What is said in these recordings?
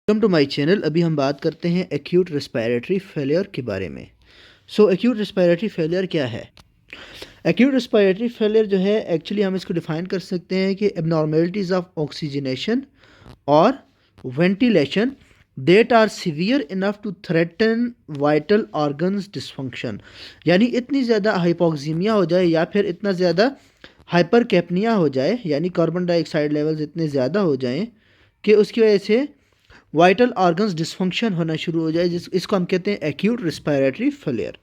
Welcome to my channel. अभी हम बात करते हैं एक्यूट रेस्पिरेटरी फेलियर के बारे में। एक्यूट रेस्पिरेटरी फेलियर क्या है? एक्यूट रेस्पिरेटरी फेलियर जो है एक्चुअली हम इसको डिफाइन कर सकते हैं कि एबनॉर्मेलिटीज़ ऑफ ऑक्सीजनेशन और ventilation that are severe enough to threaten vital organs dysfunction. यानी इतनी ज़्यादा हाइपोक्सीमिया हो जाए या फिर इतना ज़्यादा हाइपरकैप्निया हो जाए, यानी कार्बन डाइऑक्साइड लेवल्स इतने ज़्यादा हो जाएं कि उसकी वजह से वाइटल ऑर्गन्स डिसफंक्शन होना शुरू हो जाए, इसको हम कहते हैं एक्यूट रिस्पायरेटरी फेलियर।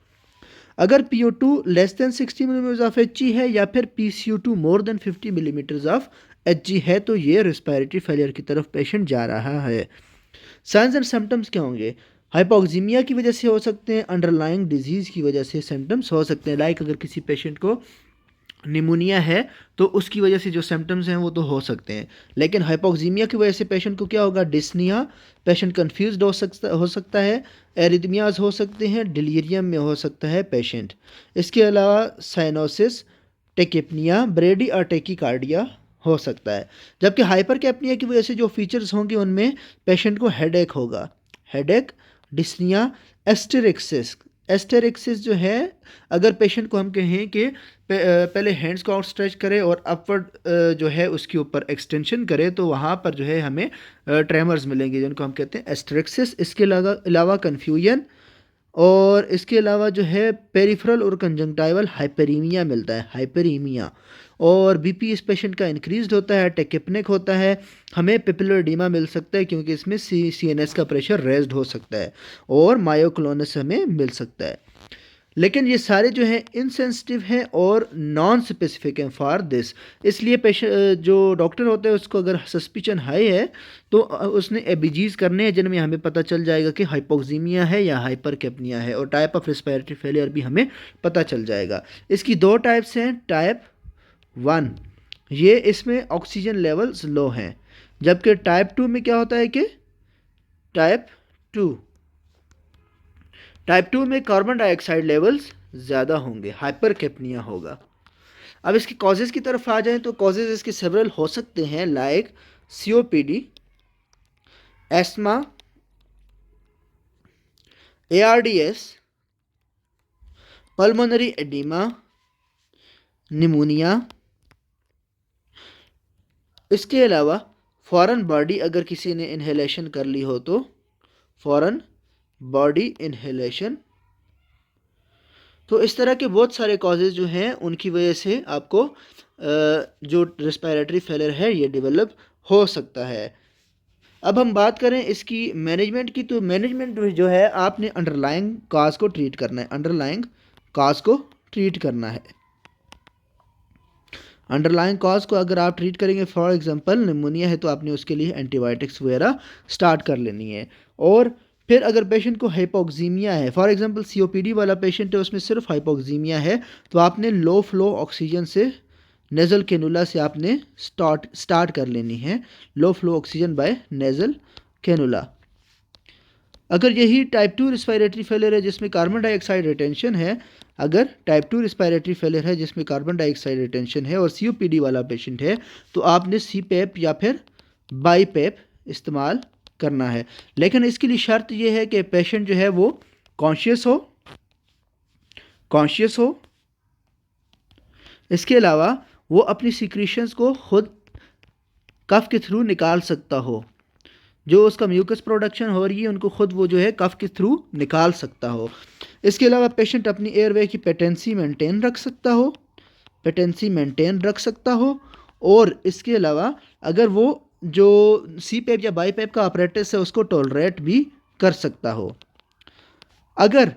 अगर PO2 less than 60 millimetre of Hg है या फिर PCO2 more than 50 millimetre of Hg है तो ये रिस्पायरेटरी फेलियर की तरफ पेशेंट जा रहा है। साइंस एंड सिम्टम्स क्या होंगे? हाइपोक्सीमिया की वजह से हो सकते हैं, अंडरलाइंग डिजीज़ की वजह से सिम्टम्स हो सकते हैं। लाइक अगर किसी पेशेंट को निमोनिया है तो उसकी वजह से जो सिम्टम्स हैं वो तो हो सकते हैं, लेकिन हाइपोक्सीमिया की वजह से पेशेंट को क्या होगा? डिस्निया, पेशेंट कंफ्यूज्ड हो सकता है, एरिथमियाज हो सकते हैं, डिलीरियम में हो सकता है पेशेंट। इसके अलावा साइनोसिस, टेकिपनिया, ब्रेडी और टेकिकार्डिया हो सकता है। जबकि हाइपरकैप्निया की वजह से जो फीचर्स होंगे उनमें पेशेंट को हेडेक होगा, हेडेक, डिस्निया, एस्टेरिक्सिस। एस्टेरिक्सिस जो है, अगर पेशेंट को हम कहें कि पहले हैंड्स को आउट स्ट्रेच करें और अपवर्ड जो है उसके ऊपर एक्सटेंशन करें तो वहाँ पर जो है हमें ट्रेमर्स मिलेंगे जिनको हम कहते हैं एस्टेरिक्सिस। इसके अलावा कन्फ्यूजन और इसके अलावा जो है पेरिफेरल और कंजंक्टाइवल हाइपरीमिया मिलता है, हाइपरीमिया। और बीपी इस पेशेंट का इंक्रीज्ड होता है, टेकिपनिक होता है, हमें पेपिलर एडीमा मिल सकता है क्योंकि इसमें CNS का प्रेशर रेज्ड हो सकता है, और मायोक्लोनस हमें मिल सकता है। लेकिन ये सारे जो हैं इनसेंसिटिव हैं और नॉन स्पेसिफिक हैं फॉर दिस। इसलिए पेशेंट जो डॉक्टर होता है उसको अगर सस्पिशन हाई है तो उसने एबीजीज करने हैं जिनमें हमें पता चल जाएगा कि हाइपोक्सीमिया है या हाइपरकैप्निया है, और टाइप ऑफ रिस्पिरेटरी फेलियर भी हमें पता चल जाएगा। इसकी दो टाइप्स हैं। टाइप 1 ये इसमें ऑक्सीजन लेवल्स लो हैं, जबकि टाइप 2 में क्या होता है कि टाइप 2 टाइप 2 में कार्बन डाइऑक्साइड लेवल्स ज़्यादा होंगे, हाइपरकैप्निया होगा। अब इसके कॉजेज़ की तरफ आ जाएं तो कॉजेज़ इसके सेवरल हो सकते हैं, like COPD, ESMA, ARDS, pulmonary oedema, pneumonia. इसके अलावा फॉरेन बॉडी अगर किसी ने इन्हेलेशन कर ली हो तो फॉरेन बॉडी इन्हेलेशन। तो इस तरह के बहुत सारे कॉजेज़ जो हैं उनकी वजह से आपको जो रेस्पिरेटरी फेलियर है ये डेवलप हो सकता है। अब हम बात करें इसकी मैनेजमेंट की, तो मैनेजमेंट जो है आपने अंडरलाइंग काज को ट्रीट करना है, अंडरलाइंग काज को ट्रीट करना है। अंडरलाइंग कॉज को अगर आप ट्रीट करेंगे, फॉर एग्जांपल निमोनिया है तो आपने उसके लिए एंटीबायोटिक्स वगैरह स्टार्ट कर लेनी है। और फिर अगर पेशेंट को हाइपोक्सीमिया है, फॉर एग्जांपल COPD वाला पेशेंट है उसमें सिर्फ हाइपोक्सीमिया है, तो आपने लो फ्लो ऑक्सीजन से नेज़ल कैनुला से आपने स्टार्ट कर लेनी है, low flow oxygen by nasal cannula. अगर यही टाइप 2 रिस्पायरेटरी फेलियर है जिसमें कार्बन डाइऑक्साइड रिटेंशन है, अगर टाइप 2 रिस्पायरेटरी फेलियर है जिसमें कार्बन डाइऑक्साइड रिटेंशन है और COPD वाला पेशेंट है, तो आपने CPAP या फिर BiPAP इस्तेमाल करना है। लेकिन इसके लिए शर्त यह है कि पेशेंट जो है वो कॉन्शियस हो। इसके अलावा वो अपनी सिक्रीशंस को खुद कफ के थ्रू निकाल सकता हो, जो उसका म्यूकस प्रोडक्शन हो रही है उनको खुद वो जो है कफ के थ्रू निकाल सकता हो। इसके अलावा पेशेंट अपनी एयरवे की पेटेंसी मेंटेन रख सकता हो। और इसके अलावा अगर वो जो CPAP या BiPAP का ऑपरेटस है उसको टॉलरेट भी कर सकता हो। अगर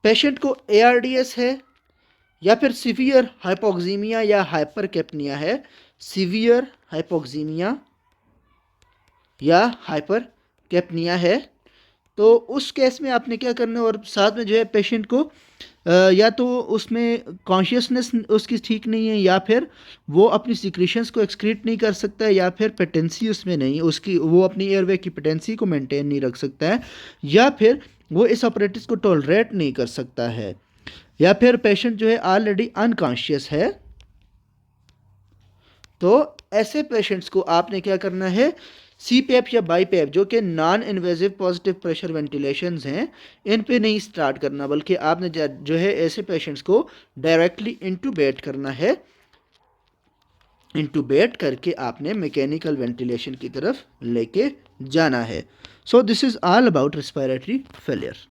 पेशेंट को ARDS है या फिर सीवियर हाइपोक्सीमिया या हाइपरकैप्निया है, सीवियर हाइपोक्सीमिया या हाइपर कैप्निया है, तो उस केस में आपने क्या करना है, और साथ में जो है पेशेंट को या तो उसमें कॉन्शियसनेस उसकी ठीक नहीं है, या फिर वो अपनी सिक्रीशंस को एक्सक्रीट नहीं कर सकता है, या फिर पेटेंसी उसमें नहीं, उसकी वो अपनी एयरवे की पेटेंसी को मेंटेन नहीं रख सकता है, या फिर वो इस ऑपरेटिस को टॉलरेट नहीं कर सकता है, या फिर पेशेंट जो है ऑलरेडी अनकॉन्शियस है। तो ऐसे पेशेंट्स को आपने क्या करना है, सी पैप या बाई पैप जो कि non invasive positive pressure ventilations हैं, इन पे नहीं स्टार्ट करना, बल्कि आपने जो है ऐसे पेशेंट्स को डायरेक्टली इंटूबेट करना है। इंटूबेट करके आपने मैकेनिकल वेंटिलेशन की तरफ लेके जाना है। So this is all about respiratory failure.